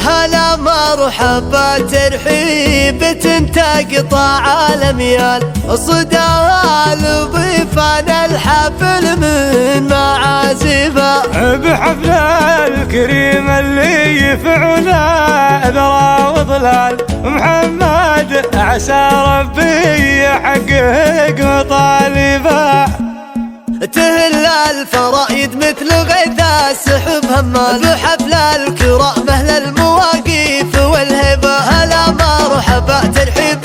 هلا مرحبا ترحيب تقطع الاميال صداها لضيفنا الحفل من معازفه بحفل الكريم اللي يفعله ذرى وظلال محمد عسى ربي يحقق مطالبه تهل الفرايد مثل غيث السحب همال بحفل الكرام اهل المواقف والهبه هلا مرحبا ترحيب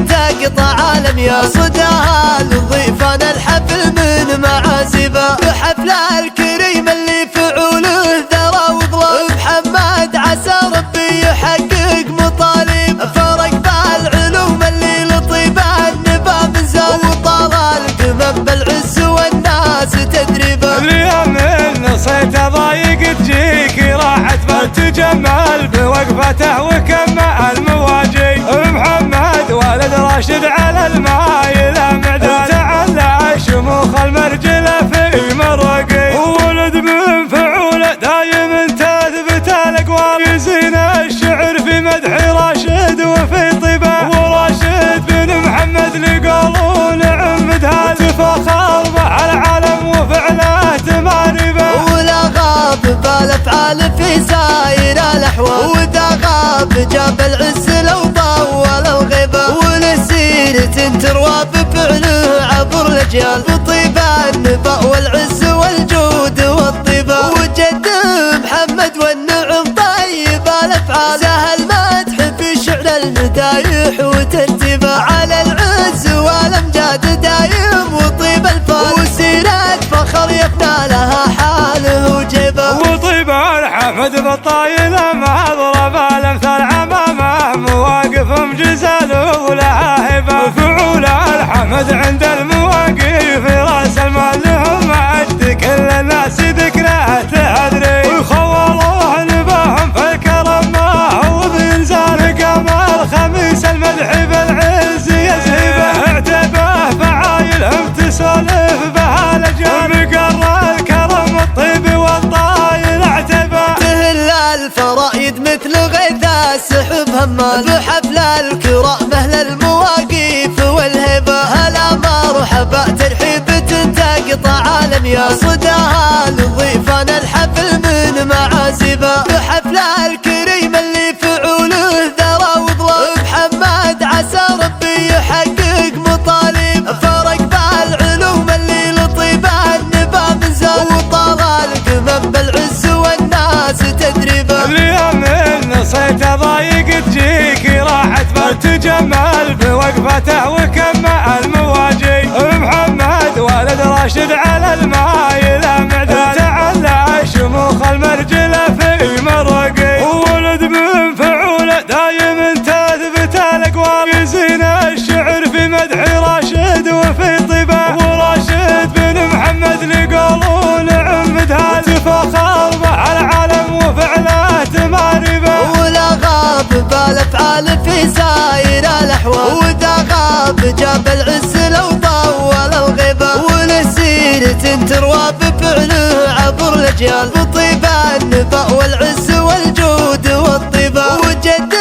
تقطع الاميال صداها لضيفنا الحفل من معازفه بحفل الكريم اللي فعوله ذرى وظلال محمد عسى ربي يحقق مطالب فرق بالعلوم اللي لطيبه النبا من زاد وطال القمم بالعز والناس تدريبه اليوم النصيت ضايق تجيك راحت فتجمل بوقفته وكمع المواجي محمد ولد راشد على الماي لا معدل تعلى شموخ المرجله في مرقي وولد من فعوله دايم تثبت الاقوال يزين الشعر في مدح راشد وفي طيبه وراشد بن محمد لقولوا نعم مدهال تفاخر مع العالم وفعله تماربه ولا غاب بالافعال في ساير الاحوال واذا غاب جاب العز لو طول الغيبه ولسيره تروى بفعله عبر الاجيال بطيب النبا والعز والجود والطيبه وجد محمد والنعم طيب الافعال سهل مدح في شعر المدايح وترتيبه على العز والامجاد دايم وطيب الفال وسيره فخر يفنى لها حاله وجيبه وطيب الحمد بالطايله ما ضرب الامثال امامه مواقف مجزل ولها هبه فعول الحمد عند المواقف راس المال لهم عد كل الناس ذكره تهدري وخولوه نباهم في الكرم ما هو بينزال قام الخميس المدح بالعز يزهبه اعتبه فعايلهم تسولف بها الاجيال مقر الكرم الطيب والطايل اعتبه تهل الفرايد مثل غيث السحب همال بحفل الكرام اهل المواقف والهبه هلا مرحبا ترحيب تقطع الاميال صداها لضيفنا الحفل من معازفه بحفل الكريم اللي فعوله ذرى وظلال محمد عسى ربي يحقق مطالب فرق بالعلوم اللي لطيبه النبا من زاد وطال القمم بالعز والناس تدريبه اليوم النصيت ضايق تجيك راحت فتجمل بوقفته وكمع المواجي محمد ولد راشد على الماي لا معدل تعلى شموخ المرجله في مرقي وولد من فعوله دايم تثبت الاقوال يزين الشعر في مدح راشد وفي طيبه وراشد بن محمد لقولوا نعم مدهال تفاخر مع العالم وفعله تماربه ولا غاب بالافعال في ساير الاحوال واذا غاب جاب العز لو طول الغيبه ولسيره تروى بفعله عبر الاجيال بطيب النبا والعز والجود والطيبه وجد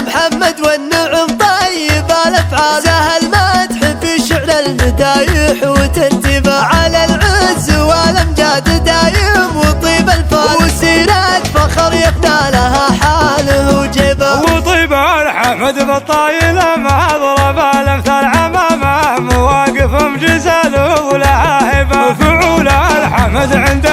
محمد والنعم طيب الافعال سهل مدح في شعر المدايح وترتيبه على العز والامجاد دايم وطيب الفال وسيره فخر يفنى لها حاله وجيبه وطيب الحمد بالطايله ما ضرب الامثال امامه مواقف مجزل ولها هبه فعول الحمد عند